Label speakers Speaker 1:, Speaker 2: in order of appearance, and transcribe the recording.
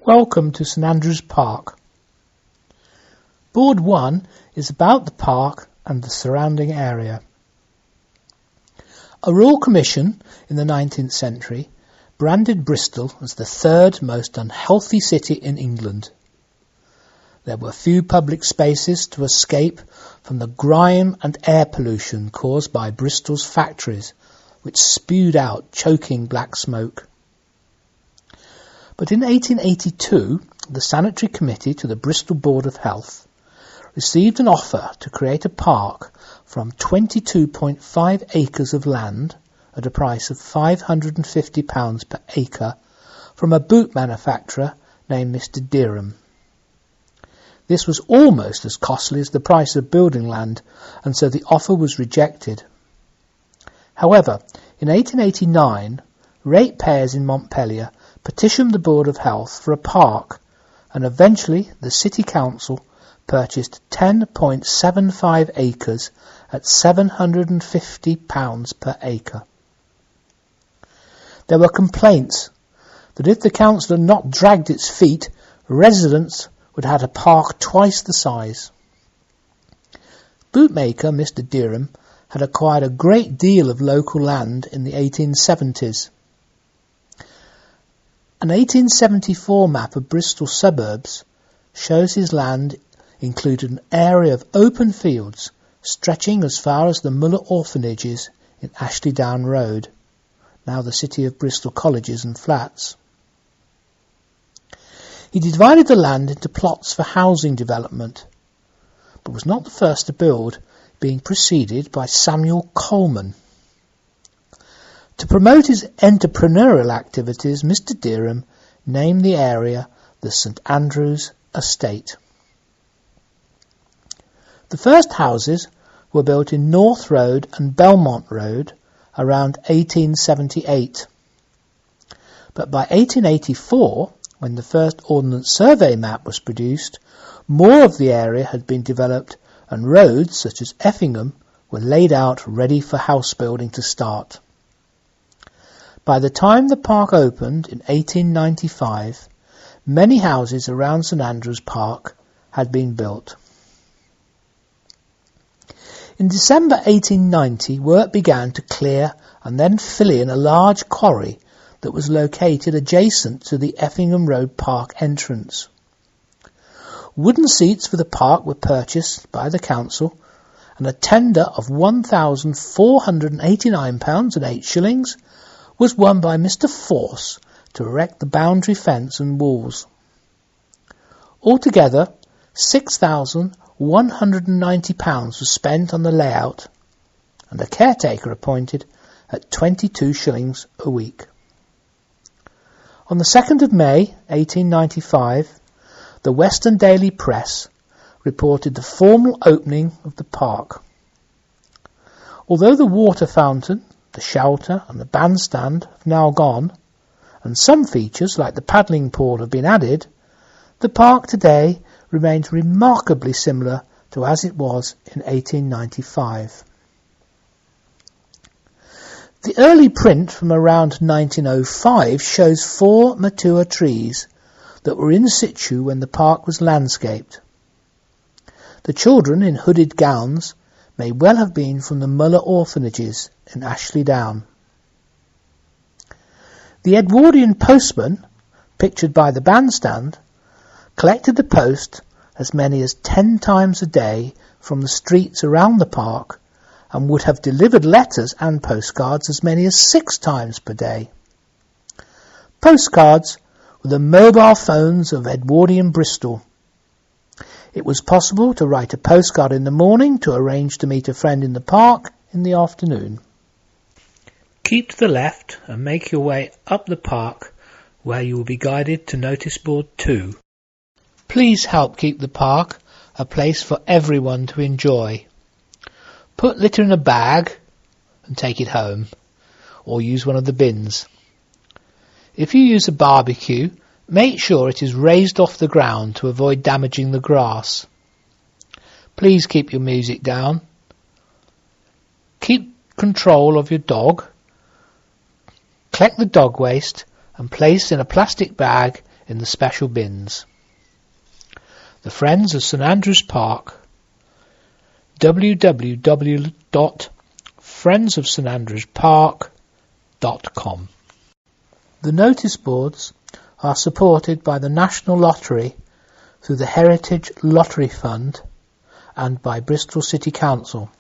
Speaker 1: Welcome to St Andrews Park. Board 1 is about the park and the surrounding area. A Royal Commission in the 19th century branded Bristol as the third most unhealthy city in England. There were few public spaces to escape from the grime and air pollution caused by Bristol's factories, which spewed out choking black smoke. But in 1882, the Sanitary Committee to the Bristol Board of Health received an offer to create a park from 22.5 acres of land at a price of £550 per acre from a boot manufacturer named Mr. Derham. This was almost as costly as the price of building land, and so the offer was rejected. However, in 1889, ratepayers in Montpellier petitioned the Board of Health for a park, and eventually the City Council purchased 10.75 acres at £750 per acre. There were complaints that if the council had not dragged its feet, residents would have had a park twice the size. Bootmaker Mr. Derham had acquired a great deal of local land in the 1870s. An 1874 map of Bristol suburbs shows his land included an area of open fields stretching as far as the Muller Orphanages in Ashley Down Road, now the City of Bristol Colleges and Flats. He divided the land into plots for housing development, but was not the first to build, being preceded by Samuel Coleman. To promote his entrepreneurial activities, Mr. Derham named the area the St Andrews Estate. The first houses were built in North Road and Belmont Road around 1878. But by 1884, when the first Ordnance Survey map was produced, more of the area had been developed and roads such as Effingham were laid out ready for house building to start. By the time the park opened in 1895, many houses around St Andrews Park had been built. In December 1890, work began to clear and then fill in a large quarry that was located adjacent to the Effingham Road Park entrance. Wooden seats for the park were purchased by the council, and a tender of £1,489.08 was won by Mr. Force to erect the boundary fence and walls. Altogether, £6,190 was spent on the layout, and a caretaker appointed at 22 shillings a week. On the 2nd of May 1895, the Western Daily Press reported the formal opening of the park. Although the water fountain, the shelter and the bandstand have now gone, and some features like the paddling pool have been added, the park today remains remarkably similar to as it was in 1895. The early print from around 1905 shows 4 mature trees that were in situ when the park was landscaped. The children in hooded gowns may well have been from the Muller Orphanages in Ashley Down. The Edwardian postman, pictured by the bandstand, collected the post as many as 10 times a day from the streets around the park, and would have delivered letters and postcards as many as 6 times per day. Postcards were the mobile phones of Edwardian Bristol. It was possible to write a postcard in the morning to arrange to meet a friend in the park in the afternoon. Keep to the left and make your way up the park, where you will be guided to notice board 2. Please help keep the park a place for everyone to enjoy. Put litter in a bag and take it home, or use one of the bins. If you use a barbecue, make sure it is raised off the ground to avoid damaging the grass. Please keep your music down. Keep control of your dog. Collect the dog waste and place in a plastic bag in the special bins. The Friends of St Andrews Park, www.friendsofstandrewspark.com. The notice boards are supported by the National Lottery through the Heritage Lottery Fund and by Bristol City Council.